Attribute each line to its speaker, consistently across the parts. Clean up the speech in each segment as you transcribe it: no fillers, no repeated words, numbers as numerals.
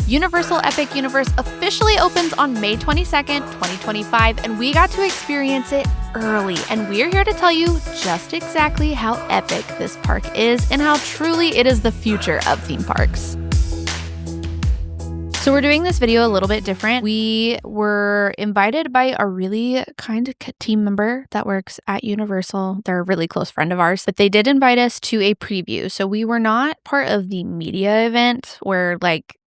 Speaker 1: Universal Epic Universe officially opens on May 22nd, 2025, and we got to experience it early. And we're here to tell you just exactly how epic this park is and how truly it is the future of theme parks. So we're doing this video a little bit different. We were invited by a really kind team member that works at Universal. They're a really close friend of ours, but they did invite us to a preview. So we were not part of the media event where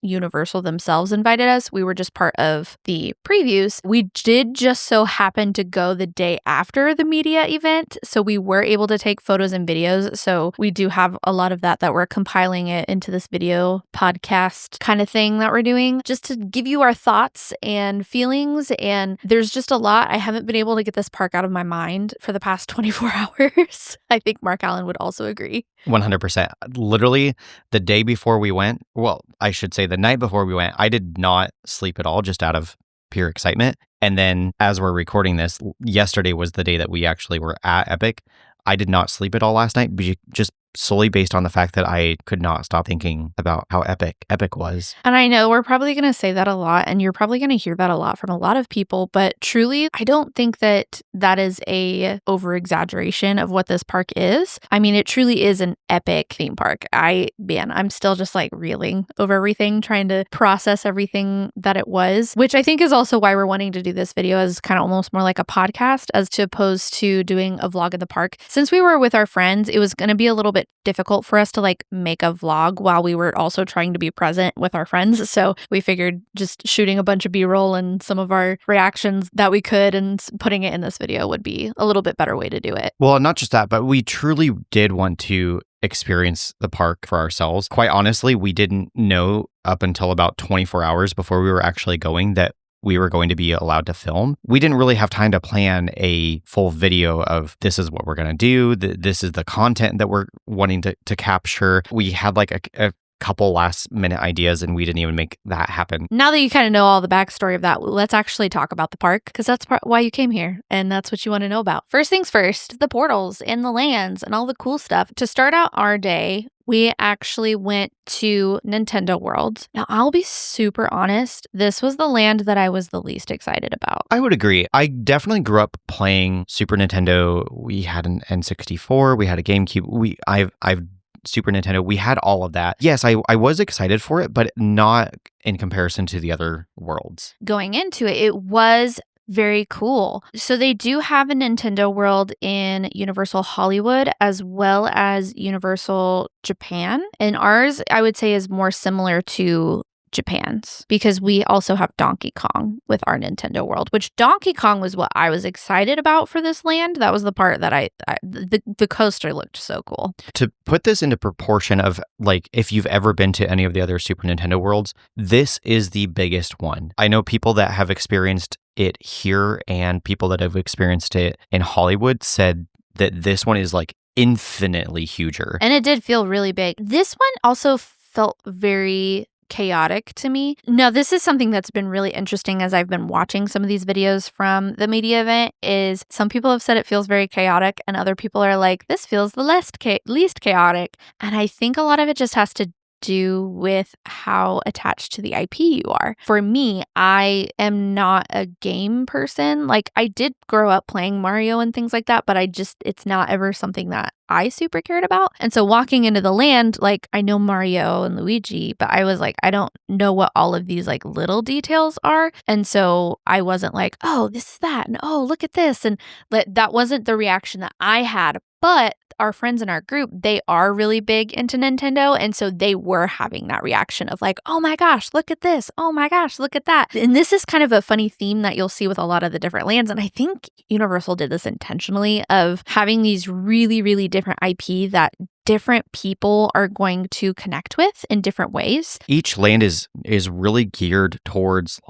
Speaker 1: Universal themselves invited us. We were just part of the previews. We did just so happen to go the day after the media event, so we were able to take photos and videos. So we do have a lot of that we're compiling it into this video podcast kind of thing that we're doing, just to give you our thoughts and feelings. And there's just a lot. I haven't been able to get this park out of my mind for the past 24 hours. I think Mark Allen would also agree.
Speaker 2: 100%. Literally, the day before we went, well, I should say the night before we went, I did not sleep at all, just out of pure excitement. And then as we're recording this, yesterday was the day that we actually were at Epic. I did not sleep at all last night, just solely based on the fact that I could not stop thinking about how epic was.
Speaker 1: And I know we're probably going to say that a lot, and you're probably going to hear that a lot from a lot of people, but truly, I don't think that is a over-exaggeration of what this park is. I mean, it truly is an epic theme park. I'm still just reeling over everything, trying to process everything that it was, which I think is also why we're wanting to do this video as kind of almost more like a podcast as opposed to doing a vlog in the park. Since we were with our friends, it was going to be a little bit difficult for us to make a vlog while we were also trying to be present with our friends. So we figured just shooting a bunch of B-roll and some of our reactions that we could and putting it in this video would be a little bit better way to do it.
Speaker 2: Well, not just that, but we truly did want to experience the park for ourselves. Quite honestly, we didn't know up until about 24 hours before we were actually going that we were going to be allowed to film. We didn't really have time to plan a full video of this is what we're going to do. This is the content that we're wanting to capture. We had a couple last minute ideas and we didn't even make that happen.
Speaker 1: Now that you kind of know all the backstory of that, let's actually talk about the park because that's why you came here and that's what you want to know about. First things first, the portals and the lands and all the cool stuff. To start out our day, we actually went to Nintendo World. Now, I'll be super honest. This was the land that I was the least excited about.
Speaker 2: I would agree. I definitely grew up playing Super Nintendo. We had an N64. We had a GameCube. I've Super Nintendo. We had all of that. Yes, I was excited for it, but not in comparison to the other worlds.
Speaker 1: Going into it, it was very cool. So they do have a Nintendo World in Universal Hollywood as well as Universal Japan. And ours, I would say, is more similar to Japan's because we also have Donkey Kong with our Nintendo World, which Donkey Kong was what I was excited about for this land. That was the part that the coaster looked so cool.
Speaker 2: To put this into proportion of if you've ever been to any of the other Super Nintendo Worlds, this is the biggest one. I know people that have experienced it here and people that have experienced it in Hollywood said that this one is infinitely huger.
Speaker 1: And it did feel really big. This one also felt very chaotic to me. Now, this is something that's been really interesting as I've been watching some of these videos from the media event is some people have said it feels very chaotic and other people are like, this feels the least chaotic. And I think a lot of it just has to do with how attached to the IP you are. For me, I am not a game person. I did grow up playing Mario and things like that, but it's not ever something that I super cared about. And so walking into the land, I know Mario and Luigi, but I was I don't know what all of these little details are. And so I wasn't oh, this is that. And oh, look at this. And that wasn't the reaction that I had. But our friends in our group, they are really big into Nintendo. And so they were having that reaction of oh my gosh, look at this. Oh my gosh, look at that. And this is kind of a funny theme that you'll see with a lot of the different lands. And I think Universal did this intentionally of having these really, really different IP that different people are going to connect with in different ways.
Speaker 2: Each land is really geared towards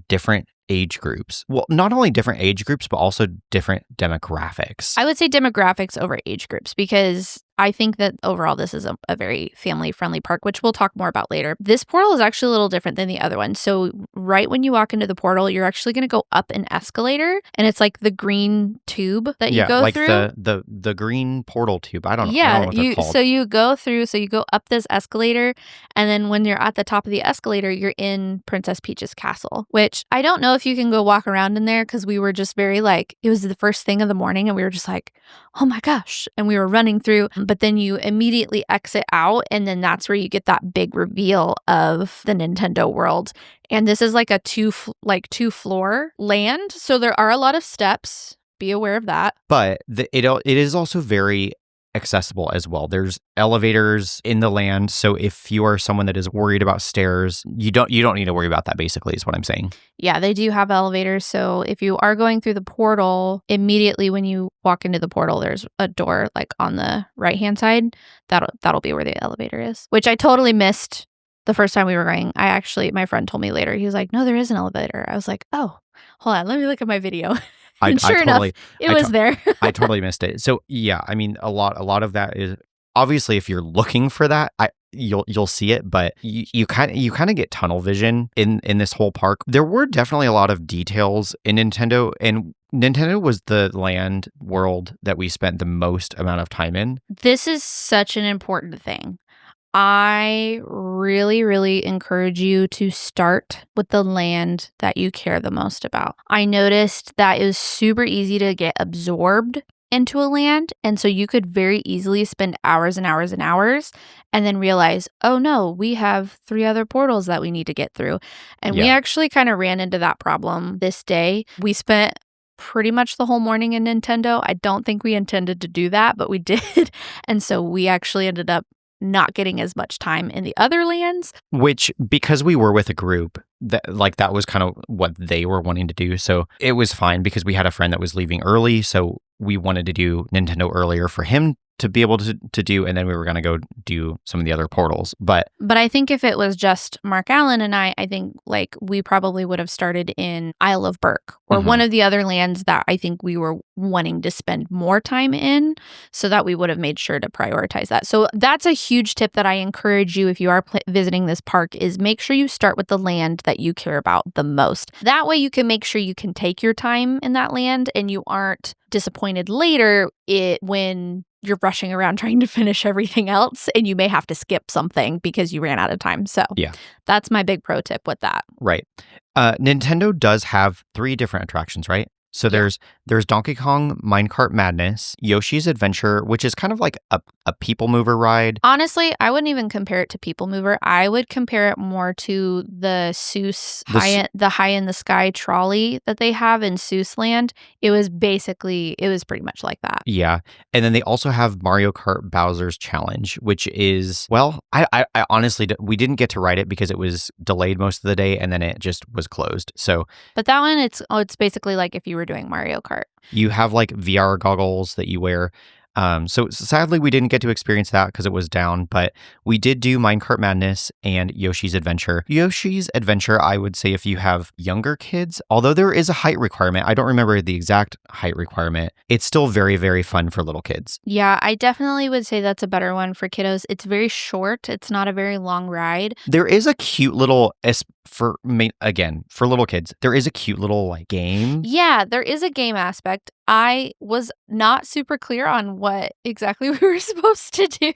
Speaker 2: different age groups. Well, not only different age groups, but also different demographics.
Speaker 1: I would say demographics over age groups because I think that overall this is a very family-friendly park, which we'll talk more about later. This portal is actually a little different than the other one. So right when you walk into the portal, you're actually going to go up an escalator, and it's like the green tube that you go through.
Speaker 2: Yeah, like the green portal tube. I don't know what they're called.
Speaker 1: So you go up this escalator, and then when you're at the top of the escalator, you're in Princess Peach's castle, which I don't know if you can go walk around in there because we were just very like, it was the first thing of the morning, and we were just like, oh my gosh. And we were running through, but then you immediately exit out, and then that's where you get that big reveal of the Nintendo world. And this is like a two floor land. So there are a lot of steps. Be aware of that.
Speaker 2: But it is also very accessible as well. There's elevators in the land, so if you are someone that is worried about stairs, you don't need to worry about that, basically, is what I'm saying.
Speaker 1: Yeah, they do have elevators, so if you are going through the portal, immediately when you walk into the portal, there's a door like on the right-hand side. That'll be where the elevator is, which I totally missed the first time we were going. My friend told me later. He was like, "No, there is an elevator." I was like, "Oh, hold on, let me look at my video." And sure enough, it was there.
Speaker 2: I totally missed it. So yeah, I mean, a lot of that is obviously, if you're looking for that, you'll see it, but you kind of get tunnel vision in this whole park. There were definitely a lot of details in Nintendo, and Nintendo was the land world that we spent the most amount of time in.
Speaker 1: This is such an important thing. I really, really encourage you to start with the land that you care the most about. I noticed that it was super easy to get absorbed into a land, and so you could very easily spend hours and hours and hours and then realize, oh no, we have 3 other portals that we need to get through. And we actually kind of ran into that problem this day. We spent pretty much the whole morning in Nintendo. I don't think we intended to do that, but we did. And so we actually ended up not getting as much time in the other lands.
Speaker 2: Which, because we were with a group, that was kind of what they were wanting to do. So it was fine because we had a friend that was leaving early. So we wanted to do Nintendo earlier for him to be able to do, and then we were going to go do some of the other portals. But
Speaker 1: I think if it was just Mark Allen and I think like we probably would have started in Isle of Berk or one of the other lands that I think we were wanting to spend more time in, so that we would have made sure to prioritize that. So that's a huge tip that I encourage you if you are visiting this park, is make sure you start with the land that you care about the most. That way you can make sure you can take your time in that land and you aren't disappointed later when you're rushing around trying to finish everything else and you may have to skip something because you ran out of time. So
Speaker 2: yeah,
Speaker 1: that's my big pro tip with that.
Speaker 2: Right. Nintendo does have 3 different attractions, right? So there's Donkey Kong Minecart Madness, Yoshi's Adventure, which is kind of like a people mover ride.
Speaker 1: Honestly, I wouldn't even compare it to people mover. I would compare it more to the Seuss high in the sky trolley that they have in Seuss Land. It was pretty much like that.
Speaker 2: Yeah. And then they also have Mario Kart Bowser's Challenge, which is, well, I honestly, we didn't get to ride it because it was delayed most of the day and then it just was closed. So,
Speaker 1: but that one, it's basically like if you were doing Mario Kart.
Speaker 2: You have like VR goggles that you wear. So sadly, we didn't get to experience that because it was down, but we did do Minecart Madness and Yoshi's Adventure. Yoshi's Adventure, I would say if you have younger kids, although there is a height requirement, I don't remember the exact height requirement, it's still very, very fun for little kids.
Speaker 1: Yeah, I definitely would say that's a better one for kiddos. It's very short. It's not a very long ride.
Speaker 2: There is a cute little, for little kids, there is a cute little like game.
Speaker 1: Yeah, there is a game aspect. I was not super clear on what exactly we were supposed to do.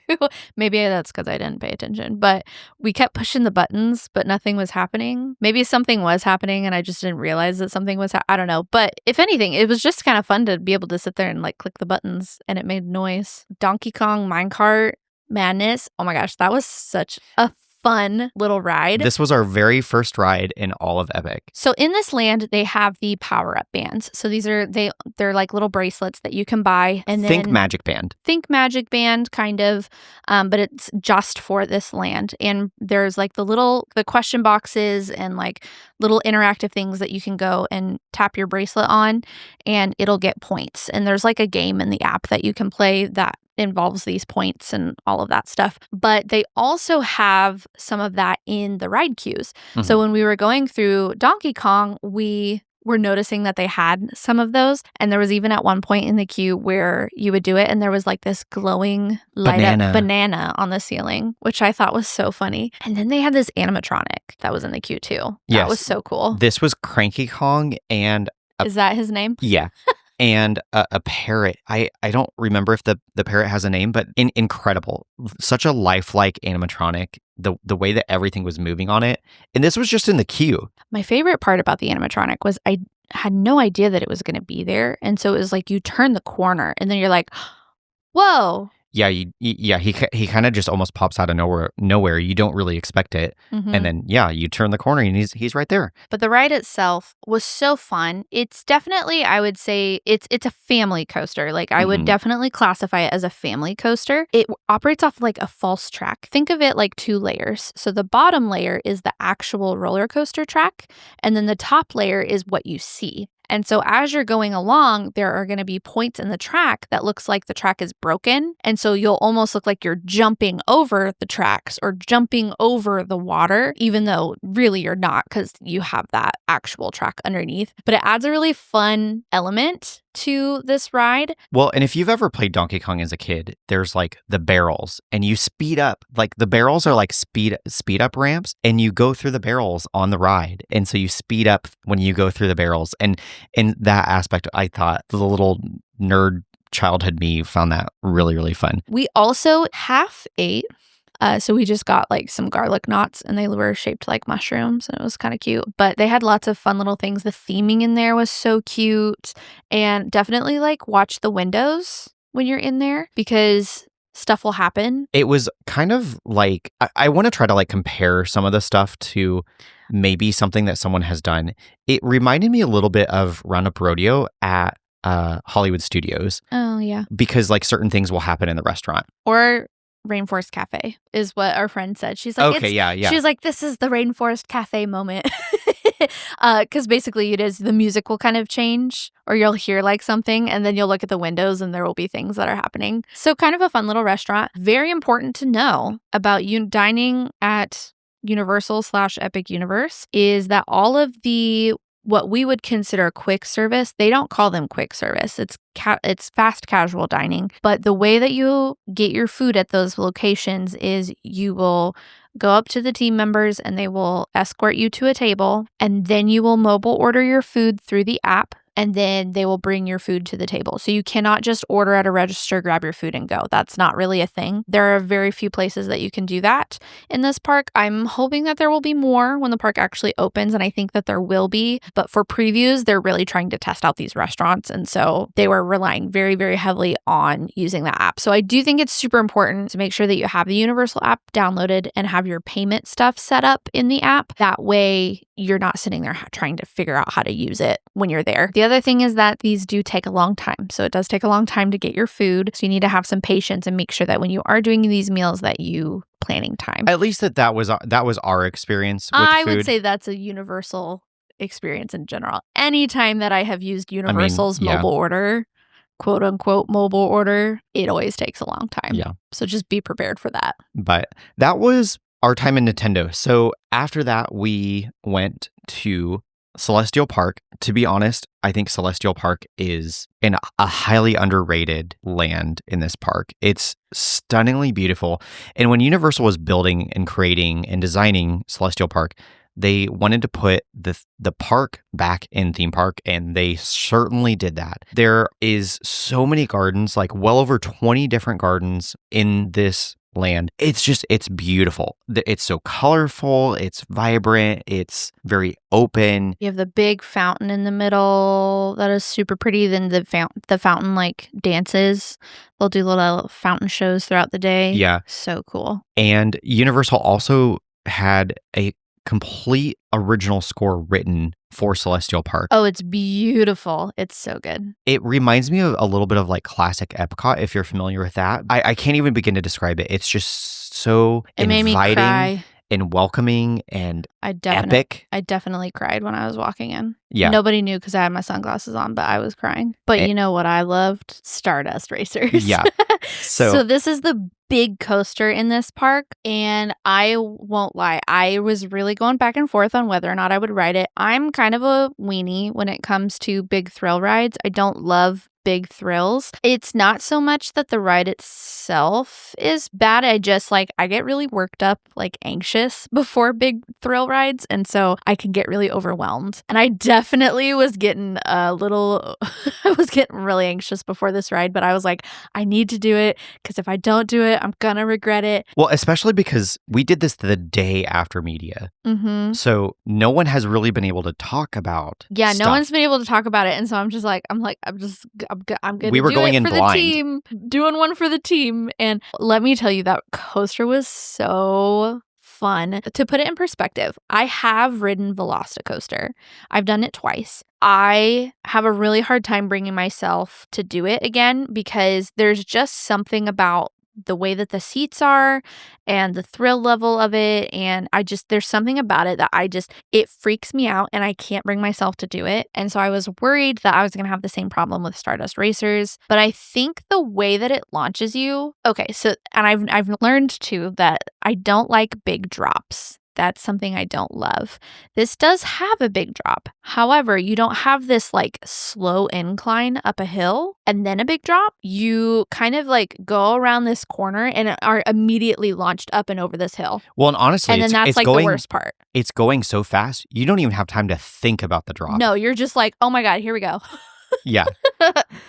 Speaker 1: Maybe that's because I didn't pay attention, but we kept pushing the buttons, but nothing was happening. Maybe something was happening and I just didn't realize that something was I don't know. But if anything, it was just kind of fun to be able to sit there and like click the buttons and it made noise. Donkey Kong Minecart Madness. Oh my gosh, that was such a fun little ride.
Speaker 2: This was our very first ride in all of Epic.
Speaker 1: So in this land, they have the power-up bands. So they're like little bracelets that you can buy. And then
Speaker 2: Think Magic Band,
Speaker 1: kind of, but it's just for this land. And there's like the question boxes and like little interactive things that you can go and tap your bracelet on, and it'll get points. And there's like a game in the app that you can play that involves these points and all of that stuff. But they also have some of that in the ride queues. Mm-hmm. So when we were going through Donkey Kong, we were noticing that they had some of those. And there was even at one point in the queue where you would do it and there was like this glowing light up banana on the ceiling, which I thought was so funny. And then they had this animatronic that was in the queue too. That was so cool.
Speaker 2: This was Cranky Kong and...
Speaker 1: Is that his name?
Speaker 2: Yeah. And a parrot. I don't remember if the parrot has a name, but incredible. Such a lifelike animatronic. The way that everything was moving on it. And this was just in the queue.
Speaker 1: My favorite part about the animatronic was I had no idea that it was going to be there. And so it was like you turn the corner and then you're like, whoa.
Speaker 2: Yeah, he kind of just almost pops out of nowhere. You don't really expect it.
Speaker 1: Mm-hmm.
Speaker 2: And then, you turn the corner and he's right there.
Speaker 1: But the ride itself was so fun. It's definitely, I would say, it's a family coaster. Like, I would definitely classify it as a family coaster. It operates off like a false track. Think of it like 2 layers. So the bottom layer is the actual roller coaster track, and then the top layer is what you see. And so as you're going along, there are going to be points in the track that looks like the track is broken. And so you'll almost look like you're jumping over the tracks or jumping over the water, even though really you're not because you have that actual track underneath. But it adds a really fun element to this ride.
Speaker 2: Well, and if you've ever played Donkey Kong as a kid, there's like the barrels and you speed up. Like the barrels are like speed up ramps and you go through the barrels on the ride. And so you speed up when you go through the barrels. And in that aspect, I thought the little nerd childhood me found that really, really fun.
Speaker 1: We also half ate. So we just got like some garlic knots and they were shaped like mushrooms and it was kind of cute. But they had lots of fun little things. The theming in there was so cute. And definitely like watch the windows when you're in there because stuff will happen.
Speaker 2: It was kind of like, I want to try to like compare some of the stuff to maybe something that someone has done. It reminded me a little bit of Roundup Rodeo at Hollywood Studios.
Speaker 1: Oh, yeah.
Speaker 2: Because like certain things will happen in the restaurant.
Speaker 1: Or Rainforest Cafe is what our friend said. She's like,
Speaker 2: okay, yeah.
Speaker 1: She's like, this is the Rainforest Cafe moment. Because basically it is, the music will kind of change or you'll hear like something and then you'll look at the windows and there will be things that are happening. So kind of a fun little restaurant. Very important to know about you dining at Universal/Epic Universe is that all of the what we would consider quick service, they don't call them quick service. It's fast casual dining. But the way that you get your food at those locations is you will go up to the team members and they will escort you to a table and then you will mobile order your food through the app. And then they will bring your food to the table. So you cannot just order at a register, grab your food and go. That's not really a thing. There are very few places that you can do that in this park. I'm hoping that there will be more when the park actually opens, and I think that there will be. But for previews, they're really trying to test out these restaurants. And so they were relying very, very heavily on using that app. So I do think it's super important to make sure that you have the Universal app downloaded and have your payment stuff set up in the app. That way you're not sitting there trying to figure out how to use it when you're there. The other thing is that these do take a long time. So it does take a long time to get your food. So you need to have some patience and make sure that when you are doing these meals that you planning time.
Speaker 2: At least that was our experience with
Speaker 1: I
Speaker 2: food.
Speaker 1: would say that's a universal experience in general. Anytime that I have used Universal's mobile order, quote unquote mobile order, it always takes a long time.
Speaker 2: Yeah.
Speaker 1: So just be prepared for that.
Speaker 2: But that was our time in Nintendo. So after that, we went to Celestial Park. To be honest, I think Celestial Park is a highly underrated land in this park. It's stunningly beautiful. And when Universal was building and creating and designing Celestial Park, they wanted to put the park back in theme park, and they certainly did that. There is so many gardens, like well over 20 different gardens in this land. It's beautiful. It's so colorful, it's vibrant, it's very open.
Speaker 1: You have the big fountain in the middle that is super pretty. Then the fountain like dances. They'll do little fountain shows throughout the day.
Speaker 2: Yeah.
Speaker 1: So cool.
Speaker 2: And Universal also had a complete original score written for Celestial Park.
Speaker 1: Oh, it's beautiful. It's so good.
Speaker 2: It reminds me of a little bit of like classic Epcot, if you're familiar with that. I can't even begin to describe it. It's just so
Speaker 1: it made me cry.
Speaker 2: And welcoming and epic.
Speaker 1: I definitely cried when I was walking in.
Speaker 2: Yeah.
Speaker 1: Nobody knew because I had my sunglasses on, but I was crying. But you know what I loved? Stardust Racers.
Speaker 2: Yeah.
Speaker 1: So this is the big coaster in this park, and I won't lie, I was really going back and forth on whether or not I would ride it. I'm kind of a weenie when it comes to big thrill rides. I don't love big thrills. It's not so much that the ride itself is bad. I just I get really worked up, anxious before big thrill rides. And so I can get really overwhelmed. And I definitely was getting a little, I was getting really anxious before this ride, but I was like, I need to do it because if I don't do it, I'm going to regret it.
Speaker 2: Well, especially because we did this the day after media.
Speaker 1: Mm-hmm.
Speaker 2: So no one has really been able to talk about
Speaker 1: Yeah,
Speaker 2: stuff.
Speaker 1: no one's been able to talk about it. And so I'm just I'm going to do
Speaker 2: going
Speaker 1: it
Speaker 2: in
Speaker 1: for
Speaker 2: blind.
Speaker 1: the team, doing one for the team. And let me tell you, that coaster was so fun. To put it in perspective, I have ridden Velocicoaster. I've done it twice. I have a really hard time bringing myself to do it again because there's just something about the way that the seats are and the thrill level of it. And there's something about it that it freaks me out and I can't bring myself to do it. And so I was worried that I was going to have the same problem with Stardust Racers. But I think the way that it launches you, and I've learned too that I don't like big drops. That's something I don't love. This does have a big drop. However, you don't have this slow incline up a hill and then a big drop. You kind of go around this corner and are immediately launched up and over this hill.
Speaker 2: Well, and honestly,
Speaker 1: and then that's the worst part.
Speaker 2: It's going so fast, you don't even have time to think about the drop.
Speaker 1: No, you're just oh my God, here we go.
Speaker 2: Yeah.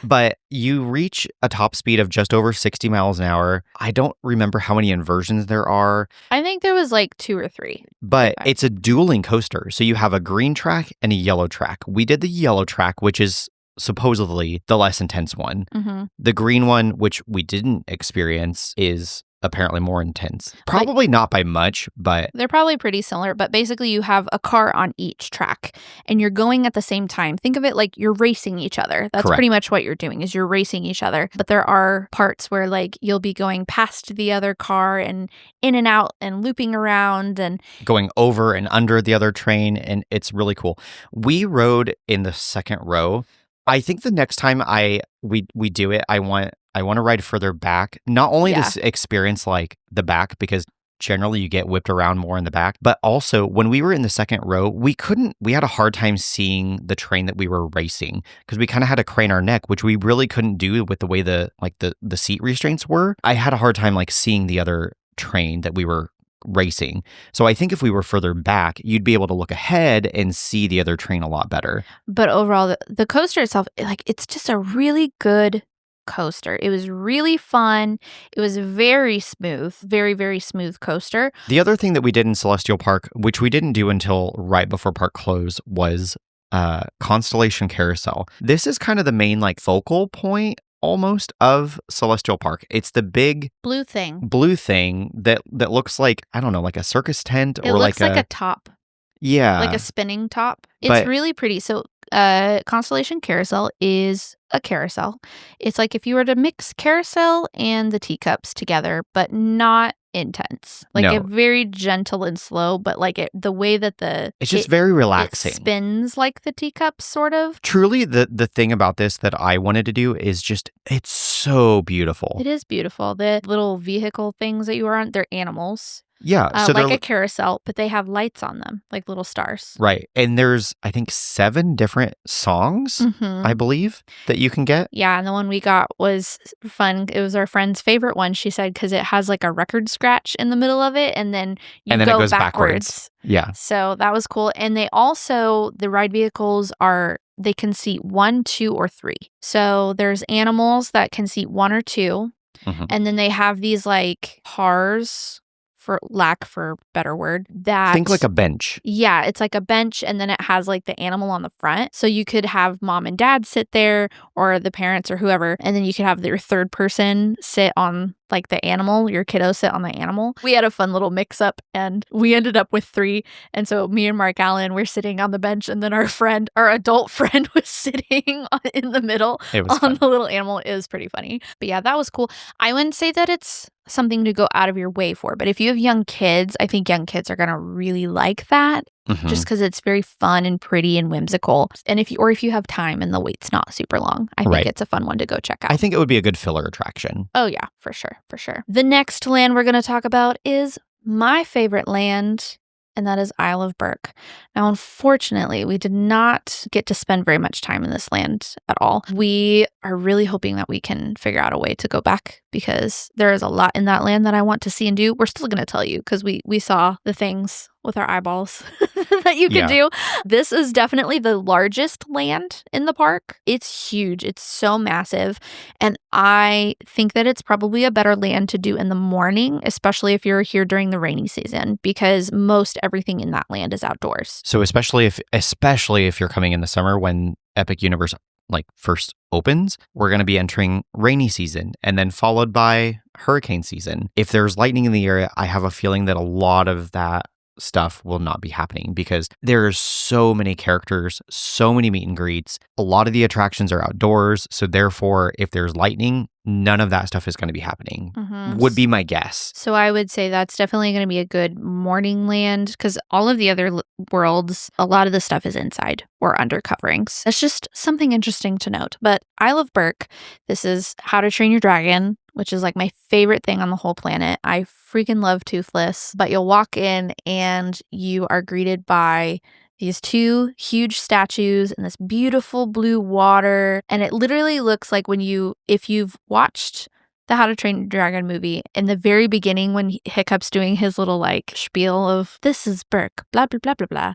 Speaker 2: But you reach a top speed of just over 60 miles an hour. I don't remember how many inversions there are.
Speaker 1: I think there was 2 or 3.
Speaker 2: But it's a dueling coaster. So you have a green track and a yellow track. We did the yellow track, which is supposedly the less intense one.
Speaker 1: Mm-hmm.
Speaker 2: The green one, which we didn't experience, is apparently more intense. Probably not by much, but
Speaker 1: they're probably pretty similar. But basically you have a car on each track and you're going at the same time. Think of it like you're racing each other. That's
Speaker 2: Correct.
Speaker 1: Pretty much what you're doing is you're racing each other. But there are parts where you'll be going past the other car and in and out and looping around and
Speaker 2: going over and under the other train, and it's really cool. We rode in the second row. I think the next time we do it, I want to ride further back, not only to experience the back, because generally you get whipped around more in the back, but also when we were in the second row, we had a hard time seeing the train that we were racing because we kind of had to crane our neck, which we really couldn't do with the way the seat restraints were. I had a hard time seeing the other train that we were racing. So I think if we were further back, you'd be able to look ahead and see the other train a lot better.
Speaker 1: But overall, the coaster itself, it's just a really good coaster. It was really fun. It was very smooth, very, very smooth coaster.
Speaker 2: The other thing that we did in Celestial Park, which we didn't do until right before park close, was Constellation Carousel. This is kind of the main focal point almost of Celestial Park. It's the big
Speaker 1: blue thing
Speaker 2: that looks like, I don't know, like a circus tent
Speaker 1: or
Speaker 2: like
Speaker 1: a top.
Speaker 2: Yeah.
Speaker 1: Like a spinning top. It's really pretty. So Constellation Carousel is a carousel. It's like if you were to mix carousel and the teacups together, but not intense.
Speaker 2: No.
Speaker 1: Very gentle and slow, but the way that
Speaker 2: it's just very relaxing.
Speaker 1: It spins like the teacups, sort of.
Speaker 2: Truly, the thing about this that I wanted to do is just, it's so beautiful.
Speaker 1: It is beautiful. The little vehicle things that you are on, they're animals.
Speaker 2: Yeah. So
Speaker 1: like a carousel, but they have lights on them, like little stars.
Speaker 2: Right. And there's, I think, 7 different songs, I believe, that you can get.
Speaker 1: Yeah. And the one we got was fun. It was our friend's favorite one, she said, because it has a record scratch in the middle of it. And then
Speaker 2: it goes backwards. Yeah.
Speaker 1: So that was cool. And they also, the ride vehicles they can seat 1, 2, or 3. So there's animals that can seat 1 or 2.
Speaker 2: Mm-hmm.
Speaker 1: And then they have these cars, for lack for a better word, that
Speaker 2: think like a bench.
Speaker 1: Yeah, it's like a bench, and then it has the animal on the front. So you could have mom and dad sit there, or the parents or whoever, and then you could have your third person sit on the animal, your kiddo sit on the animal. We had a fun little mix up and we ended up with 3. And so me and Mark Allen were sitting on the bench, and then our adult friend was sitting in the middle on the little animal. It was pretty funny. But yeah, that was cool. I wouldn't say that it's something to go out of your way for, but if you have young kids, I think young kids are going to really like that. just because it's very fun and pretty and whimsical. And if you have time and the wait's not super long, I think it's a fun one to go check out.
Speaker 2: I think it would be a good filler attraction.
Speaker 1: Oh yeah, for sure. The next land we're going to talk about is my favorite land, and that is Isle of Berk. Now, unfortunately, we did not get to spend very much time in this land at all. We are really hoping that we can figure out a way to go back because there is a lot in that land that I want to see and do. We're still going to tell you because we saw the things with our eyeballs that you can do. This is definitely the largest land in the park. It's huge. It's so massive. And I think that it's probably a better land to do in the morning, especially if you're here during the rainy season, because most everything in that land is outdoors.
Speaker 2: So especially if you're coming in the summer when Epic Universe first opens, we're going to be entering rainy season and then followed by hurricane season. If there's lightning in the area, I have a feeling that a lot of that stuff will not be happening because there's so many characters, so many meet and greets. A lot of the attractions are outdoors. So therefore, if there's lightning, none of that stuff is going to be happening, would be my guess.
Speaker 1: So I would say that's definitely going to be a good morning land because all of the other worlds, a lot of the stuff is inside or under coverings. That's just something interesting to note. But Isle of Berk, this is How to Train Your Dragon, which is my favorite thing on the whole planet. I freaking love Toothless, but you'll walk in and you are greeted by these two huge statues and this beautiful blue water. And it literally looks like if you've watched the How to Train Your Dragon movie, in the very beginning when Hiccup's doing his little spiel of this is Berk, blah, blah, blah, blah, blah.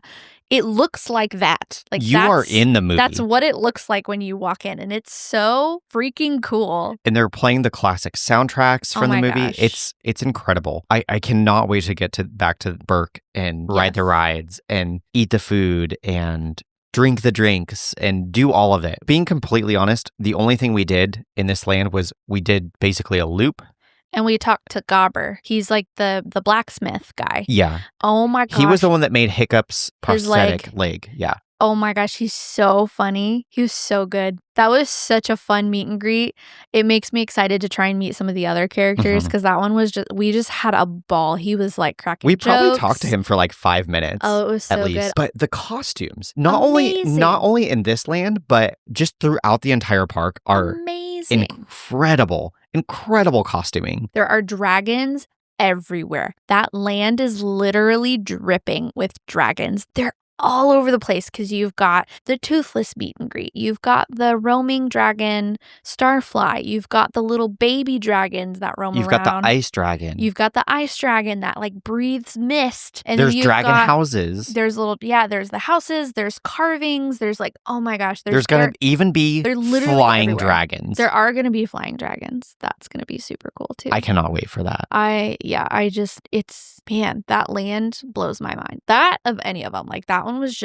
Speaker 1: It looks like that.
Speaker 2: You are in the movie.
Speaker 1: That's what it looks like when you walk in. And it's so freaking cool.
Speaker 2: And they're playing the classic soundtracks from the movie.
Speaker 1: Gosh.
Speaker 2: It's incredible. I cannot wait to get back to Berk and ride the rides and eat the food and drink the drinks and do all of it. Being completely honest, the only thing we did in this land was we did basically a loop.
Speaker 1: And we talked to Gobber. He's the blacksmith guy.
Speaker 2: Yeah.
Speaker 1: Oh my gosh.
Speaker 2: He was the one that made Hiccup's prosthetic leg. Yeah.
Speaker 1: Oh my gosh, he's so funny. He was so good. That was such a fun meet and greet. It makes me excited to try and meet some of the other characters because that one was we just had a ball. He was cracking
Speaker 2: We
Speaker 1: jokes.
Speaker 2: probably talked to him for 5 minutes.
Speaker 1: Oh, it was so
Speaker 2: at least.
Speaker 1: good.
Speaker 2: But the costumes, not only in this land, but just throughout the entire park are
Speaker 1: amazing.
Speaker 2: Incredible costuming.
Speaker 1: There are dragons everywhere. That land is literally dripping with dragons. They're all over the place because you've got the Toothless meet and greet. You've got the roaming dragon Starfly. You've got the little baby dragons that roam around.
Speaker 2: You've got the ice dragon.
Speaker 1: You've got the ice dragon that breathes mist. And
Speaker 2: there's dragon houses.
Speaker 1: There's there's the houses. There's carvings. There's oh my gosh.
Speaker 2: There's going to even be flying
Speaker 1: everywhere.
Speaker 2: Dragons.
Speaker 1: There are going to be flying dragons. That's going to be super cool too.
Speaker 2: I cannot wait for that.
Speaker 1: That land blows my mind. That of any of them. That one was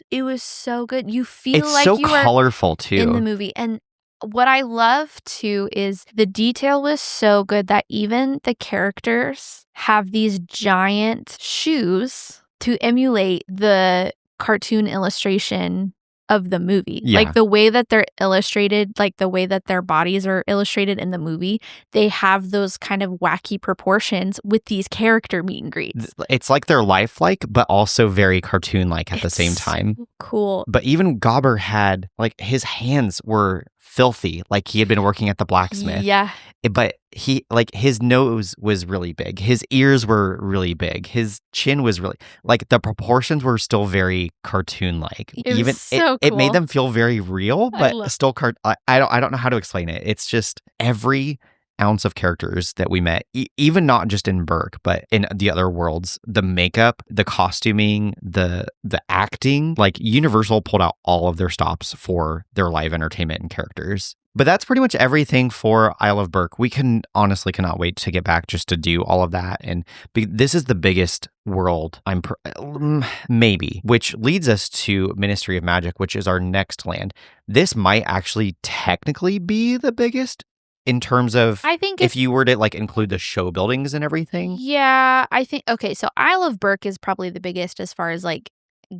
Speaker 1: it was so good. You feel
Speaker 2: it's so
Speaker 1: you
Speaker 2: colorful too
Speaker 1: in the movie. And what I love too is the detail was so good that even the characters have these giant shoes to emulate the cartoon illustration of the movie.
Speaker 2: Yeah.
Speaker 1: The way that they're illustrated, the way that their bodies are illustrated in the movie, they have those kind of wacky proportions with these character meet and greets.
Speaker 2: It's they're lifelike, but also very cartoon-like at the same time.
Speaker 1: So cool.
Speaker 2: But even Gobber had, his hands were filthy, he had been working at the blacksmith.
Speaker 1: Yeah.
Speaker 2: But he, his nose was really big. His ears were really big. His chin was really, the proportions were still very cartoon-like. It made them feel very real, but still I don't know how to explain it. It's just every ounce of characters that we met, even not just in Berk, but in the other worlds, the makeup, the costuming, the acting, Universal pulled out all of their stops for their live entertainment and characters. But that's pretty much everything for Isle of Berk. We honestly cannot wait to get back just to do all of that. And this is the biggest world, maybe, which leads us to Ministry of Magic, which is our next land. This might actually technically be the biggest in terms of,
Speaker 1: I think
Speaker 2: if you were to include the show buildings and everything.
Speaker 1: Yeah, I think, okay, so Isle of Berk is probably the biggest as far as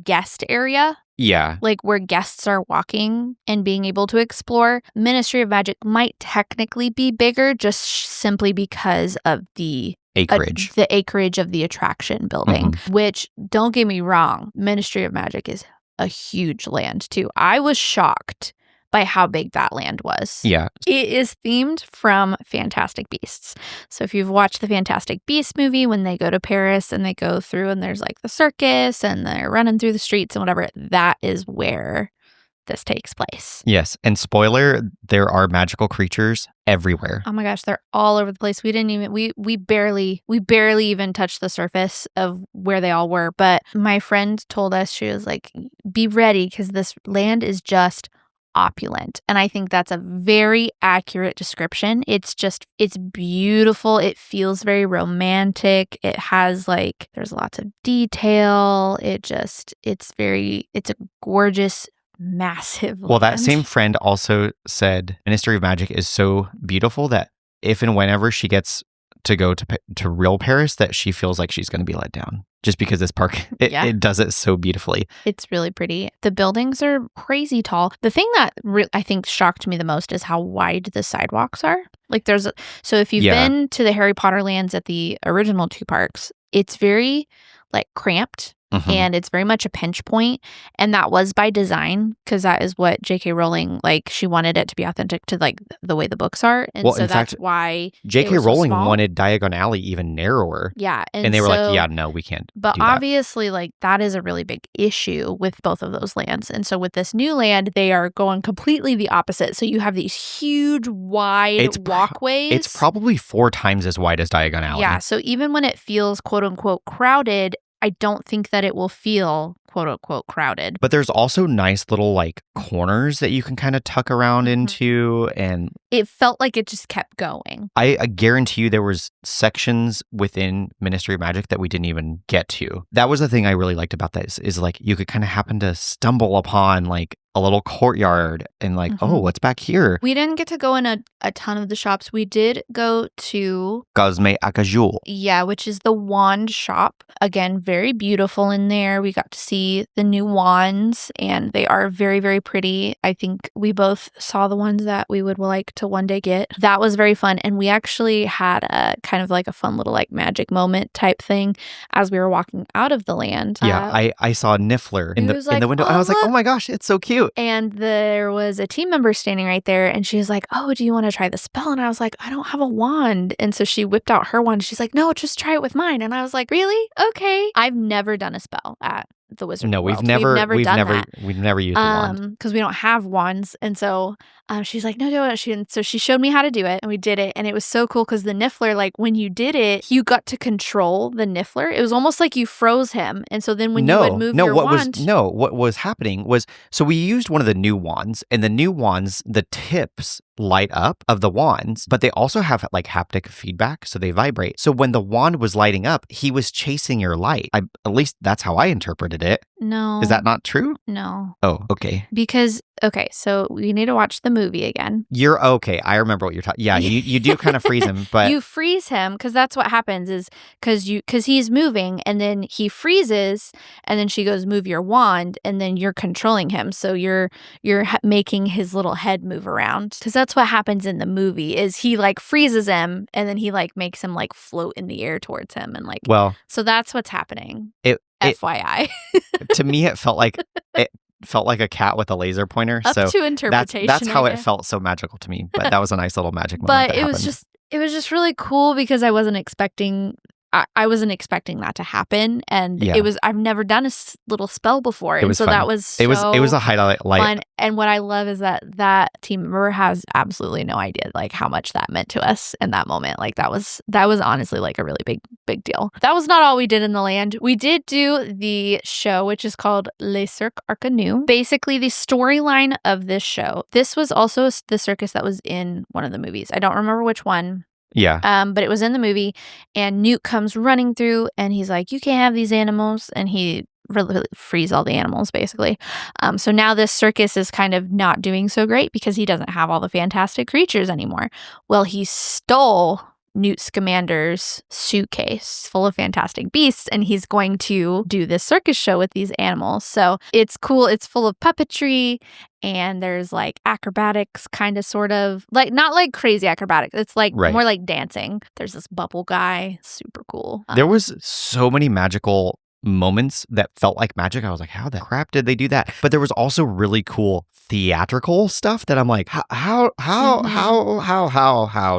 Speaker 1: guest area.
Speaker 2: Yeah.
Speaker 1: Where guests are walking and being able to explore. Ministry of Magic might technically be bigger just simply because of the
Speaker 2: acreage.
Speaker 1: The acreage of the attraction building, which, don't get me wrong, Ministry of Magic is a huge land too. I was shocked by how big that land was.
Speaker 2: Yeah.
Speaker 1: It is themed from Fantastic Beasts. So if you've watched the Fantastic Beasts movie, when they go to Paris and they go through and there's like the circus and they're running through the streets and whatever, that is where this takes place.
Speaker 2: Yes. And spoiler, there are magical creatures everywhere.
Speaker 1: Oh my gosh, they're all over the place. We didn't even we barely even touched the surface of where they all were. But my friend told us, she was like, be ready because this land is just opulent. And I think that's a very accurate description. It's beautiful. It feels very romantic. It has there's lots of detail. It's a gorgeous, massive
Speaker 2: Well, that
Speaker 1: land.
Speaker 2: same friend also said Ministry of Magic is so beautiful that if and whenever she gets to go to real Paris, that she feels like she's going to be let down just because this park, it does it so beautifully.
Speaker 1: It's really pretty. The buildings are crazy tall. The thing that I think shocked me the most is how wide the sidewalks are. So if you've been to the Harry Potter lands at the original 2 parks, it's very cramped. And it's very much a pinch point. And that was by design because that is what J.K. Rowling, she wanted it to be authentic to the way the books are. And so that's why
Speaker 2: J.K. Rowling wanted Diagon Alley even narrower.
Speaker 1: Yeah.
Speaker 2: And they were like, yeah, no, we can't
Speaker 1: But
Speaker 2: do that.
Speaker 1: obviously, that is a really big issue with both of those lands. And so with this new land, they are going completely the opposite. So you have these huge, wide walkways.
Speaker 2: It's probably 4 times as wide as Diagon Alley.
Speaker 1: Yeah. So even when it feels quote unquote crowded, I don't think that it will feel quote-unquote crowded.
Speaker 2: But there's also nice little corners that you can kind of tuck around into, and
Speaker 1: it felt like it just kept going.
Speaker 2: I guarantee you there was sections within Ministry of Magic that we didn't even get to. That was the thing I really liked about that is you could kind of happen to stumble upon a little courtyard and oh, what's back here?
Speaker 1: We didn't get to go in a ton of the shops. We did go to
Speaker 2: Cosme Acajor.
Speaker 1: Yeah, which is the wand shop. Again, very beautiful in there. We got to see the new wands and they are very, very pretty. I think we both saw the ones that we would like to one day get. That was very fun. And we actually had a kind of a fun little magic moment type thing as we were walking out of the land.
Speaker 2: Yeah, I saw a Niffler in the window.
Speaker 1: Oh,
Speaker 2: I was like, oh my gosh, it's so cute.
Speaker 1: And there was a team member standing right there and she was like, oh, do you want to try the spell? And I was like, I don't have a wand. And so she whipped out her wand. She's like, no, just try it with mine. And I was like, really? Okay. I've never done a spell at the Wizard
Speaker 2: No,
Speaker 1: World.
Speaker 2: we've never
Speaker 1: done that.
Speaker 2: We've never used a wand
Speaker 1: because we don't have wands. And so she's like, no, do it. So she showed me how to do it and we did it. And it was so cool because the Niffler, when you did it, you got to control the Niffler. It was almost like you froze him. And so then when you would move your wand.
Speaker 2: What was happening was, so we used one of the new wands, and the new wands, the tips light up of the wands, but they also have haptic feedback, so they vibrate. So when the wand was lighting up, he was chasing your light. At least that's how I interpreted it.
Speaker 1: No.
Speaker 2: Is that not true?
Speaker 1: No.
Speaker 2: Oh, okay.
Speaker 1: Because, so we need to watch the movie again.
Speaker 2: You're okay. I remember what you're talking. Yeah, you do kind of freeze him, but
Speaker 1: you freeze him because that's what happens is because he's moving and then he freezes and then she goes, move your wand, and then you're controlling him. So you're making his little head move around because that's what happens in the movie is he freezes him and then he makes him float in the air towards him and so that's what's happening. FYI.
Speaker 2: To me, it felt like a cat with a laser pointer.
Speaker 1: Up to interpretation.
Speaker 2: That's how it felt so magical to me. But that was a nice little magic moment.
Speaker 1: But it was just really cool because I wasn't expecting that to happen, and I've never done a little spell before, and so fun. That was so
Speaker 2: it was a highlight.
Speaker 1: Fun. And what I love is that team member has absolutely no idea how much that meant to us in that moment. That was honestly a really big deal. That was not all we did in the land. We did do the show, which is called Cirque Arcanus. Basically, the storyline of this show. This was also the circus that was in one of the movies. I don't remember which one.
Speaker 2: Yeah.
Speaker 1: But it was in the movie, and Newt comes running through, and he's like, "You can't have these animals," and he really frees all the animals, basically. So now this circus is kind of not doing so great because he doesn't have all the fantastic creatures anymore. Well, he stole Newt Scamander's suitcase full of fantastic beasts, and he's going to do this circus show with these animals. So it's cool. It's full of puppetry, and there's like acrobatics, kind of, sort of, like not like crazy acrobatics. It's like more like dancing. There's this bubble guy, super cool.
Speaker 2: There was so many magical moments that felt like magic. I was like, how the crap did they do that? But there was also really cool theatrical stuff that I'm like, how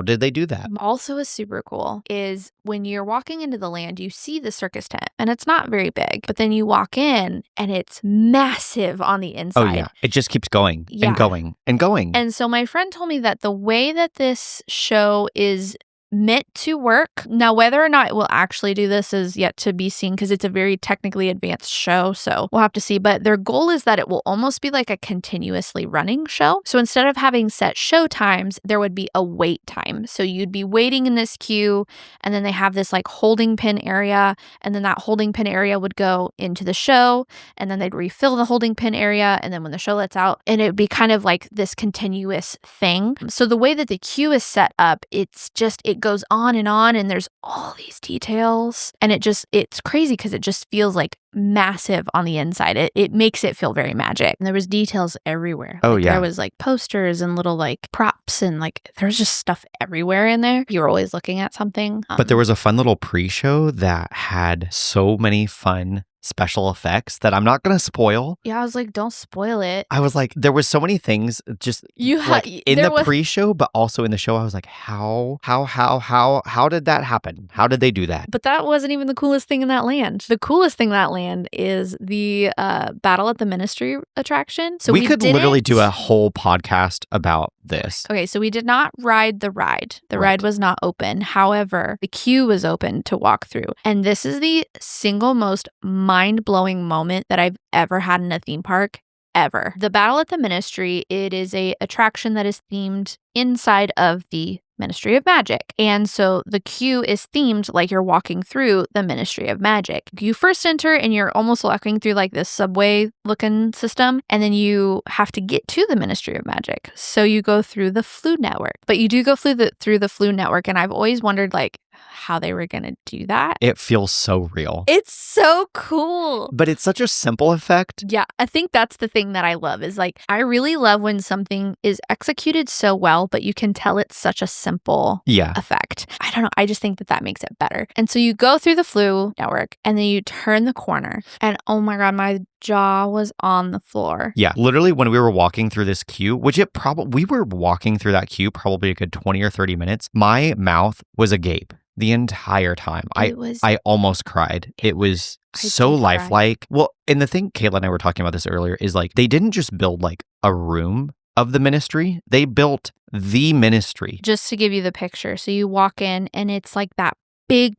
Speaker 2: did they do that?
Speaker 1: Also is super cool is when you're walking into the land, you see the circus tent, and it's not very big, but then you walk in and it's massive on the inside.
Speaker 2: Oh yeah, it just keeps going and going and going.
Speaker 1: And so my friend told me that the way that this show is meant to work. Now, whether or not it will actually do this is yet to be seen because it's a very technically advanced show, so we'll have to see. But their goal is that it will almost be like a continuously running show. So instead of having set show times, there would be a wait time. So you'd be waiting in this queue, and then they have this like holding pin area, and then that holding pin area would go into the show, and then they'd refill the holding pin area, and then when the show lets out, and it would be kind of like this continuous thing. So the way that the queue is set up, it goes on, and there's all these details, and it's crazy because it just feels like massive on the inside. It makes it feel very magic. And there was details everywhere.
Speaker 2: Oh, yeah.
Speaker 1: There was like posters and little like props, and like there's just stuff everywhere in there. You were always looking at something.
Speaker 2: But there was a fun little pre-show that had so many fun special effects that I'm not going to spoil.
Speaker 1: Yeah, I was like, don't spoil it.
Speaker 2: I was like, there was so many things just in the pre-show, but also in the show. I was like, how did that happen? How did they do that?
Speaker 1: But that wasn't even the coolest thing in that land. The coolest thing in that land is the Battle at the Ministry attraction. So
Speaker 2: we could literally do a whole podcast about this.
Speaker 1: Okay, so we did not ride the ride. The ride was not open. However, the queue was open to walk through. And this is the single most mind-blowing moment that I've ever had in a theme park, ever. The Battle at the Ministry, it is a attraction that is themed inside of the Ministry of Magic. And so the queue is themed like you're walking through the Ministry of Magic. You first enter and you're almost walking through like this subway looking system, and then you have to get to the Ministry of Magic. So you go through the Flu Network. But you do go through the Flu Network, and I've always wondered like how they were going to do that.
Speaker 2: It feels so real.
Speaker 1: It's so cool.
Speaker 2: But it's such a simple effect.
Speaker 1: Yeah, I think that's the thing that I love is like, I really love when something is executed so well, but you can tell it's such a simple effect. I don't know. I just think that makes it better. And so you go through the Flu Network, and then you turn the corner, and oh my God, my jaw was on the floor.
Speaker 2: Yeah, literally when we were walking through this queue, we were walking through that queue probably a good 20 or 30 minutes. My mouth was agape the entire time. I almost cried. It was so lifelike. Well, and the thing, Kayla and I were talking about this earlier, is like they didn't just build like a room of the ministry. They built the ministry.
Speaker 1: Just to give you the picture. So you walk in, and it's like that big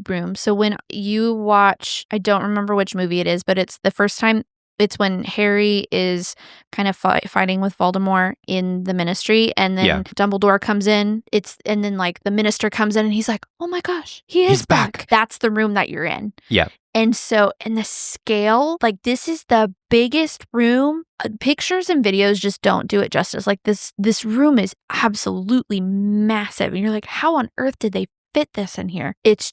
Speaker 1: room. So when you watch, I don't remember which movie it is, but it's the first time. It's when Harry is kind of fighting with Voldemort in the ministry, and then Dumbledore comes in. And then like the minister comes in, and he's like, "Oh my gosh, he's back." That's the room that you're in.
Speaker 2: Yeah.
Speaker 1: And so, in the scale, like this is the biggest room. Pictures and videos just don't do it justice. Like this room is absolutely massive, and you're like, how on earth did they fit this in here? It's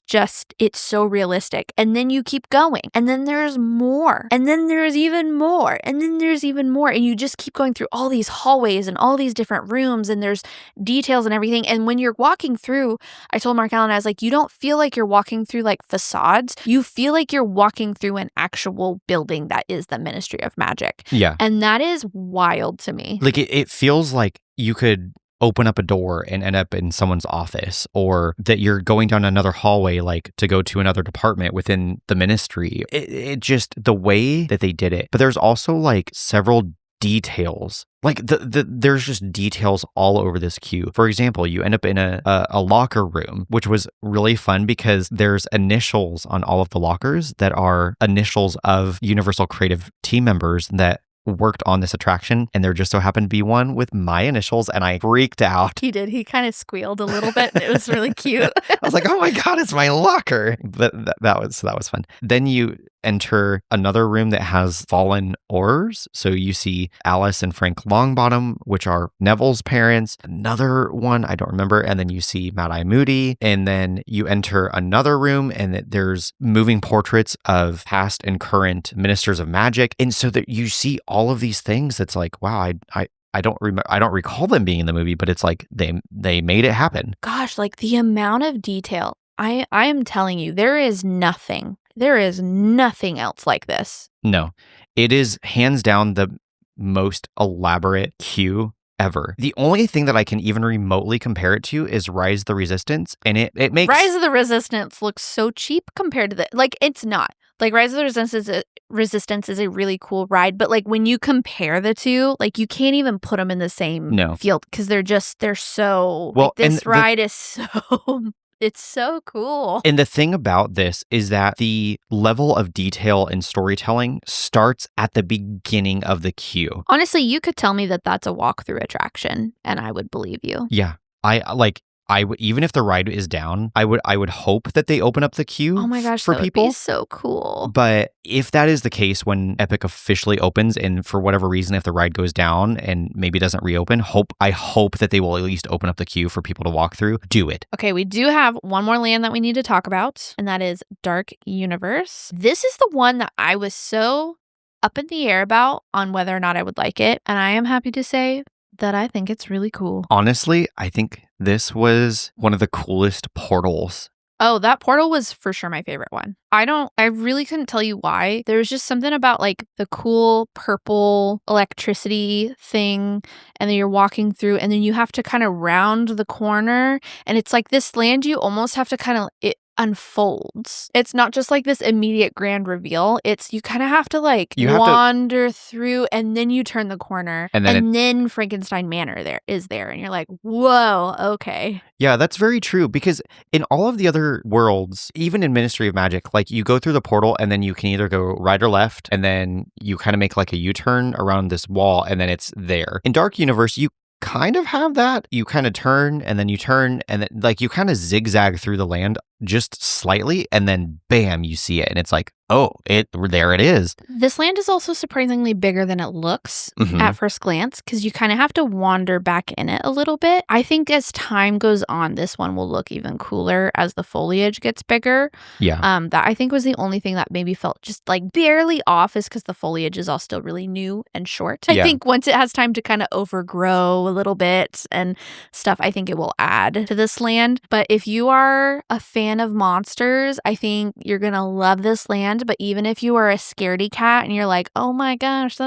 Speaker 1: so realistic. And then you keep going, and then there's more, and then there's even more, and then there's even more, and you just keep going through all these hallways and all these different rooms, and there's details and everything. And when you're walking through, I told Mark Allen, I was like, you don't feel like you're walking through like facades. You feel like you're walking through an actual building that is the Ministry of Magic.
Speaker 2: Yeah.
Speaker 1: And that is wild to me.
Speaker 2: Like it feels like you could open up a door and end up in someone's office, or that you're going down another hallway like to go to another department within the ministry. It just, the way that they did it. But there's also like several details. Like there's just details all over this queue. For example, you end up in a locker room, which was really fun because there's initials on all of the lockers that are initials of Universal Creative team members that worked on this attraction, and there just so happened to be one with my initials, and I freaked out.
Speaker 1: He did. He kind of squealed a little bit. And it was really cute.
Speaker 2: I was like, oh my God, it's my locker. But that was fun. Then you enter another room that has fallen oars. So you see Alice and Frank Longbottom, which are Neville's parents. Another one, I don't remember. And then you see Mad Eye Moody. And then you enter another room and there's moving portraits of past and current ministers of magic. And so that you see all of these things that's like, wow, I don't remember. I don't recall them being in the movie, but it's like they made it happen.
Speaker 1: Gosh, like the amount of detail. I am telling you, there is nothing else like this.
Speaker 2: No, it is hands down the most elaborate queue ever. The only thing that I can even remotely compare it to is Rise of the Resistance, and it makes
Speaker 1: Rise of the Resistance looks so cheap compared to the it's not. Like Rise of the Resistance is a really cool ride, but like when you compare the two, like you can't even put them in the same field because they're so
Speaker 2: well.
Speaker 1: Like, this ride is so it's so cool.
Speaker 2: And the thing about this is that the level of detail and storytelling starts at the beginning of the queue.
Speaker 1: Honestly, you could tell me that that's a walkthrough attraction, and I would believe you.
Speaker 2: Yeah, I would, even if the ride is down, I would hope that they open up the queue.
Speaker 1: Oh my gosh,
Speaker 2: for
Speaker 1: that
Speaker 2: people.
Speaker 1: Would be so cool.
Speaker 2: But if that is the case when Epic officially opens, and for whatever reason, if the ride goes down and maybe doesn't reopen, I hope that they will at least open up the queue for people to walk through. Do it.
Speaker 1: Okay, we do have one more land that we need to talk about, and that is Dark Universe. This is the one that I was so up in the air about on whether or not I would like it, and I am happy to say that I think it's really cool.
Speaker 2: Honestly, I think this was one of the coolest portals.
Speaker 1: Oh, that portal was for sure my favorite one. I really couldn't tell you why. There was just something about like the cool purple electricity thing, and then you're walking through, and then you have to kind of round the corner, and it's like this land you almost have to kind of, it unfolds. It's not just like this immediate grand reveal. It's you kind of have to like wander through, and then you turn the corner, and then Frankenstein Manor is there, and you're like, whoa, okay.
Speaker 2: Yeah, that's very true, because in all of the other worlds, even in Ministry of Magic, like you go through the portal and then you can either go right or left, and then you kind of make like a U-turn around this wall, and then it's there. In Dark Universe, you kind of have that. You kind of turn, and then you turn, and then like you kind of zigzag through the land just slightly, and then bam, you see it, and it's like, oh, there it is.
Speaker 1: This land is also surprisingly bigger than it looks at first glance, because you kind of have to wander back in it a little bit. I think as time goes on, this one will look even cooler as the foliage gets bigger.
Speaker 2: Yeah.
Speaker 1: That I think was the only thing that maybe felt just like barely off, is because the foliage is all still really new and short. I think once it has time to kind of overgrow a little bit and stuff, I think it will add to this land. But if you are a fan of monsters, I think you're gonna love this land. But even if you are a scaredy cat and you're like, oh my gosh,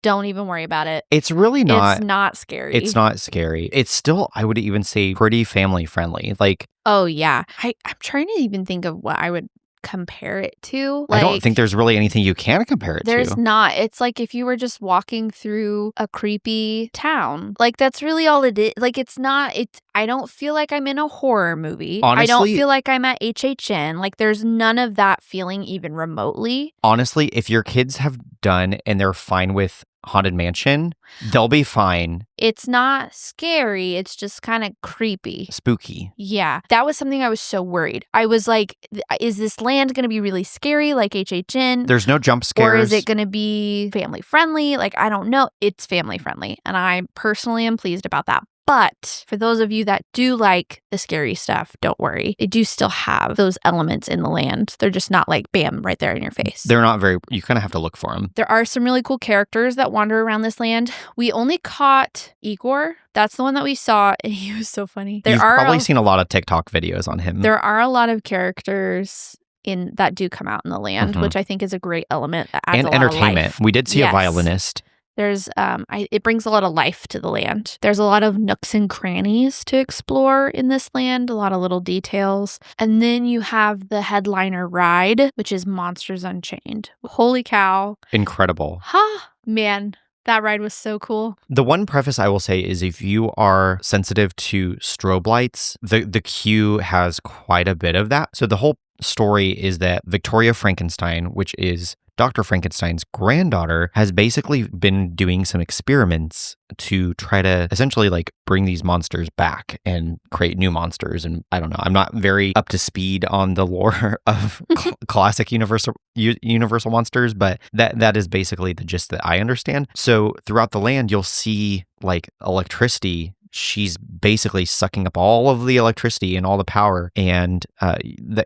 Speaker 1: don't even worry about it.
Speaker 2: It's really not.
Speaker 1: It's not scary.
Speaker 2: It's not scary. It's still, I would even say, pretty family friendly. Like,
Speaker 1: oh yeah, I'm trying to even think of what I would compare it to.
Speaker 2: I don't think there's really anything you can compare it to.
Speaker 1: There's not. It's like if you were just walking through a creepy town. Like that's really all it is. Like I don't feel like I'm in a horror movie.
Speaker 2: Honestly,
Speaker 1: I don't feel like I'm at HHN. Like there's none of that feeling even remotely.
Speaker 2: Honestly, if your kids have done and they're fine with Haunted Mansion, they'll be fine.
Speaker 1: It's not scary. It's just kind of creepy.
Speaker 2: Spooky.
Speaker 1: Yeah. That was something I was so worried. I was like, is this land going to be really scary like HHN?
Speaker 2: There's no jump scares.
Speaker 1: Or is it going to be family friendly? Like, I don't know. It's family friendly. And I personally am pleased about that. But for those of you that do like the scary stuff, don't worry. They do still have those elements in the land. They're just not like, bam, right there in your face.
Speaker 2: They're not you kind of have to look for them.
Speaker 1: There are some really cool characters that wander around this land. We only caught Igor. That's the one that we saw, and he was so funny.
Speaker 2: You've probably seen a lot of TikTok videos on him.
Speaker 1: There are a lot of characters that do come out in the land, which I think is a great element that adds a lot
Speaker 2: entertainment.
Speaker 1: of life.
Speaker 2: We did see a violinist.
Speaker 1: There's it brings a lot of life to the land. There's a lot of nooks and crannies to explore in this land, a lot of little details. And then you have the headliner ride, which is Monsters Unchained. Holy cow.
Speaker 2: Incredible.
Speaker 1: Man, that ride was so cool.
Speaker 2: The one preface I will say is if you are sensitive to strobe lights, the queue has quite a bit of that. So the whole story is that Victoria Frankenstein, which is Dr. Frankenstein's granddaughter has basically been doing some experiments to try to essentially like bring these monsters back and create new monsters. And I don't know, I'm not very up to speed on the lore of classic Universal monsters, but that is basically the gist that I understand. So throughout the land, you'll see like electricity. She's basically sucking up all of the electricity and all the power, and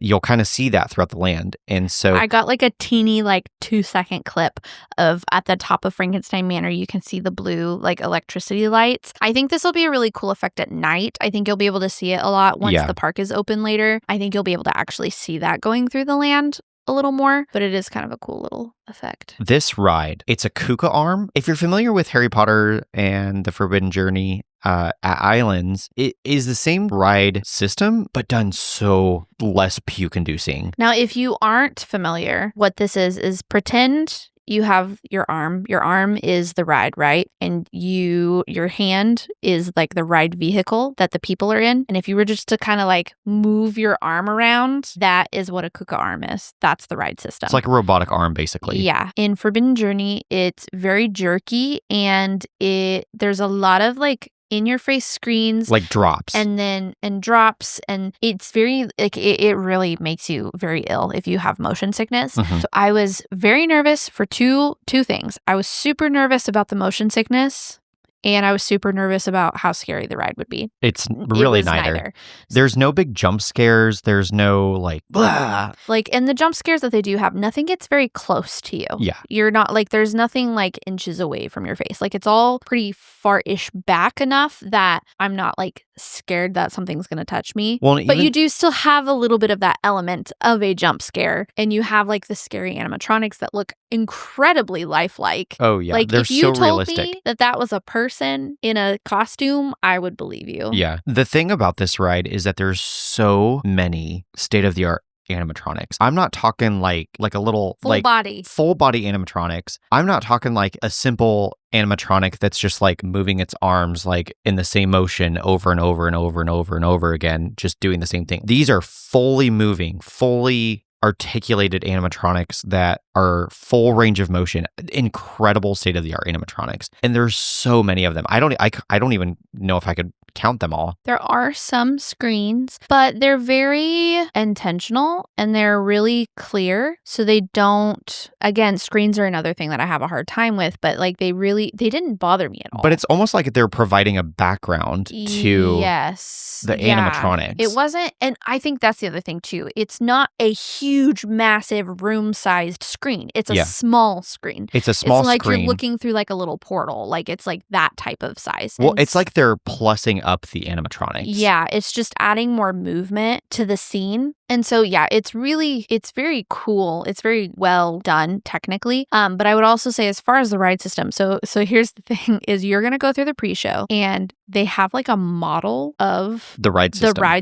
Speaker 2: you'll kind of see that throughout the land. And so
Speaker 1: I got like a teeny like 2-second clip of at the top of Frankenstein Manor, you can see the blue like electricity lights. I think this will be a really cool effect at night. I think you'll be able to see it a lot once the park is open later. I think you'll be able to actually see that going through the land a little more, but it is kind of a cool little effect.
Speaker 2: This ride, it's a Kuka arm. If you're familiar with Harry Potter and the Forbidden Journey at Islands, it is the same ride system, but done so less puke-inducing.
Speaker 1: Now, if you aren't familiar, what this is pretend you have your arm. Your arm is the ride, right? And your hand is like the ride vehicle that the people are in. And if you were just to kind of like move your arm around, that is what a Kuka arm is. That's the ride system.
Speaker 2: It's like a robotic arm, basically.
Speaker 1: Yeah. In Forbidden Journey, it's very jerky, and there's a lot of like in-your-face screens,
Speaker 2: like drops,
Speaker 1: and drops, and it's very like it really makes you very ill if you have motion sickness. So I was very nervous for two things. I was super nervous about the motion sickness, and I was super nervous about how scary the ride would be.
Speaker 2: It's really neither. There's no big jump scares. There's no like, blah.
Speaker 1: Like, and the jump scares that they do have, nothing gets very close to you.
Speaker 2: Yeah.
Speaker 1: You're not like, there's nothing like inches away from your face. Like, it's all pretty far-ish back enough that I'm not like scared that something's going to touch me.
Speaker 2: Well,
Speaker 1: but you do still have a little bit of that element of a jump scare. And you have like the scary animatronics that look incredibly lifelike.
Speaker 2: Oh, yeah.
Speaker 1: Like,
Speaker 2: they're
Speaker 1: if you
Speaker 2: so
Speaker 1: told
Speaker 2: realistic.
Speaker 1: me that was a person in a costume, I would believe you.
Speaker 2: Yeah. The thing about this ride is that there's so many state-of-the-art animatronics. I'm not talking like a little full body animatronics. I'm not talking like a simple animatronic that's just like moving its arms like in the same motion over and over and over and over and over again, just doing the same thing. These are fully moving, fully articulated animatronics that are full range of motion, incredible state-of-the-art animatronics, and there's so many of them. I don't even know if I could count them all.
Speaker 1: There are some screens, but they're very intentional and they're really clear, so they don't. Again, screens are another thing that I have a hard time with, but like they didn't bother me at all.
Speaker 2: But it's almost like they're providing a background to the animatronics.
Speaker 1: It wasn't, and I think that's the other thing too. It's not a huge, massive, room-sized screen. It's a small screen.
Speaker 2: It's a small
Speaker 1: screen. It's like
Speaker 2: screen.
Speaker 1: You're looking through like a little portal. Like it's like that type of size.
Speaker 2: Well, it's like they're plussing up the animatronics.
Speaker 1: Yeah, it's just adding more movement to the scene. And so, yeah, it's very cool. It's very well done technically. But I would also say as far as the ride system, so here's the thing is you're going to go through the pre-show and they have like a model of
Speaker 2: the ride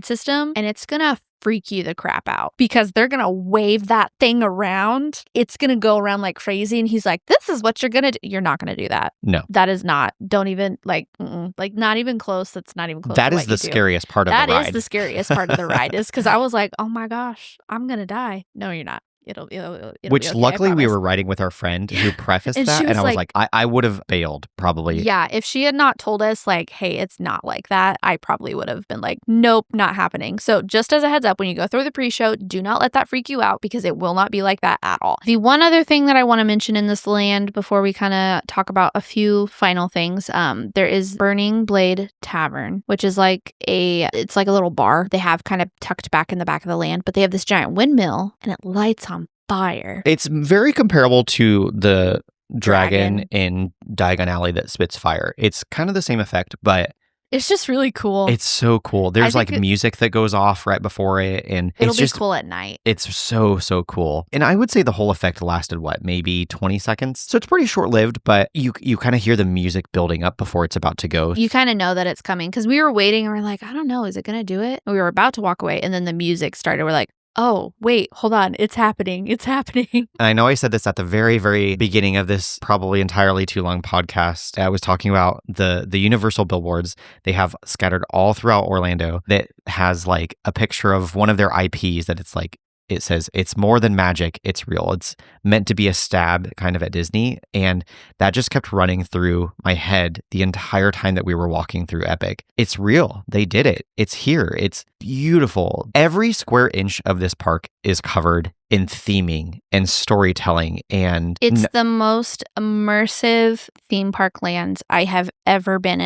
Speaker 1: system, and it's going to freak you the crap out because they're going to wave that thing around. It's going to go around like crazy. And he's like, this is what you're going to do. You're not going to do that.
Speaker 2: No.
Speaker 1: That is not. Don't even like not even close. That's not even close.
Speaker 2: That is the scariest part of the ride.
Speaker 1: That is the scariest part of the ride is because I was like, oh my gosh, I'm going to die. No, you're not. It'll
Speaker 2: Which
Speaker 1: be okay,
Speaker 2: luckily we were riding with our friend who prefaced that, and I was like, I would have bailed probably.
Speaker 1: Yeah, if she had not told us like, hey, it's not like that, I probably would have been like, nope, not happening. So just as a heads up, when you go through the pre-show, do not let that freak you out because it will not be like that at all. The one other thing that I want to mention in this land before we kind of talk about a few final things, there is Burning Blade Tavern, which is it's like a little bar they have kind of tucked back in the back of the land, but they have this giant windmill and it lights on fire.
Speaker 2: It's very comparable to the dragon in Diagon Alley that spits fire. It's kind of the same effect, but
Speaker 1: it's just really cool.
Speaker 2: It's so cool. There's like music that goes off right before it, and
Speaker 1: it'll
Speaker 2: be
Speaker 1: cool at night.
Speaker 2: It's so cool. And I would say the whole effect lasted maybe 20 seconds. So it's pretty short-lived, but you kind of hear the music building up before it's about to go.
Speaker 1: You kind of know that it's coming because we were waiting and we're like, I don't know, is it going to do it? And we were about to walk away, and then the music started. We're like, oh, wait, hold on. It's happening. It's happening.
Speaker 2: I know I said this at the very, very beginning of this probably entirely too long podcast. I was talking about the Universal billboards they have scattered all throughout Orlando that has like a picture of one of their IPs that it's like it says, "It's more than magic, it's real." It's meant to be a stab kind of at Disney. And that just kept running through my head the entire time that we were walking through Epic. It's real. They did it. It's here. It's beautiful. Every square inch of this park is covered in theming and storytelling. And
Speaker 1: it's the most immersive theme park lands I have ever been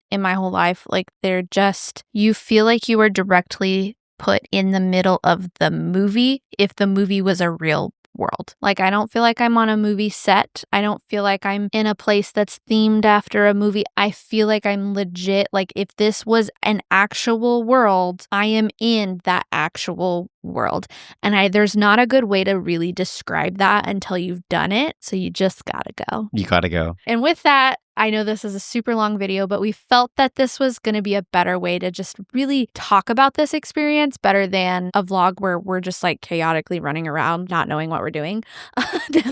Speaker 1: in my whole life. Like, they're just, you feel like you are directly put in the middle of the movie if the movie was a real world. Like, I don't feel like I'm on a movie set. I don't feel like I'm in a place that's themed after a movie. I feel like I'm legit. Like, if this was an actual world, I am in that actual world. And there's not a good way to really describe that until you've done it. So you just gotta go.
Speaker 2: You gotta go.
Speaker 1: And with that, I know this is a super long video, but we felt that this was going to be a better way to just really talk about this experience, better than a vlog where we're just like chaotically running around, not knowing what we're doing.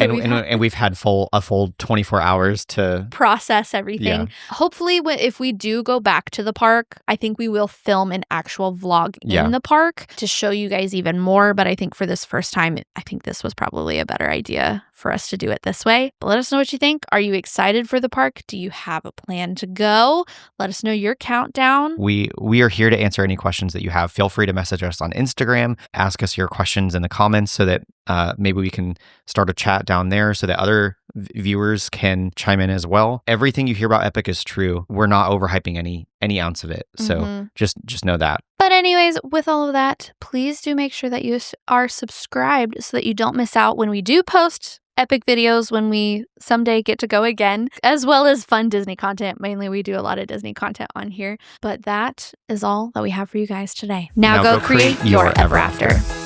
Speaker 2: And we've had a full 24 hours to
Speaker 1: process everything.
Speaker 2: Yeah.
Speaker 1: Hopefully, if we do go back to the park, I think we will film an actual vlog in the park to show you guys even more. But I think for this first time, I think this was probably a better idea for us to do it this way. But let us know what you think. Are you excited for the park? Do you have a plan to go? Let us know your countdown.
Speaker 2: We are here to answer any questions that you have. Feel free to message us on Instagram. Ask us your questions in the comments so that maybe we can start a chat down there so that other viewers can chime in as well. Everything you hear about Epic is true. We're not overhyping any ounce of it. So just know that.
Speaker 1: But anyways, with all of that, please do make sure that you are subscribed so that you don't miss out when we do post Epic videos when we someday get to go again, as well as fun Disney content. Mainly, we do a lot of Disney content on here. But that is all that we have for you guys today. Now go create your Ever After.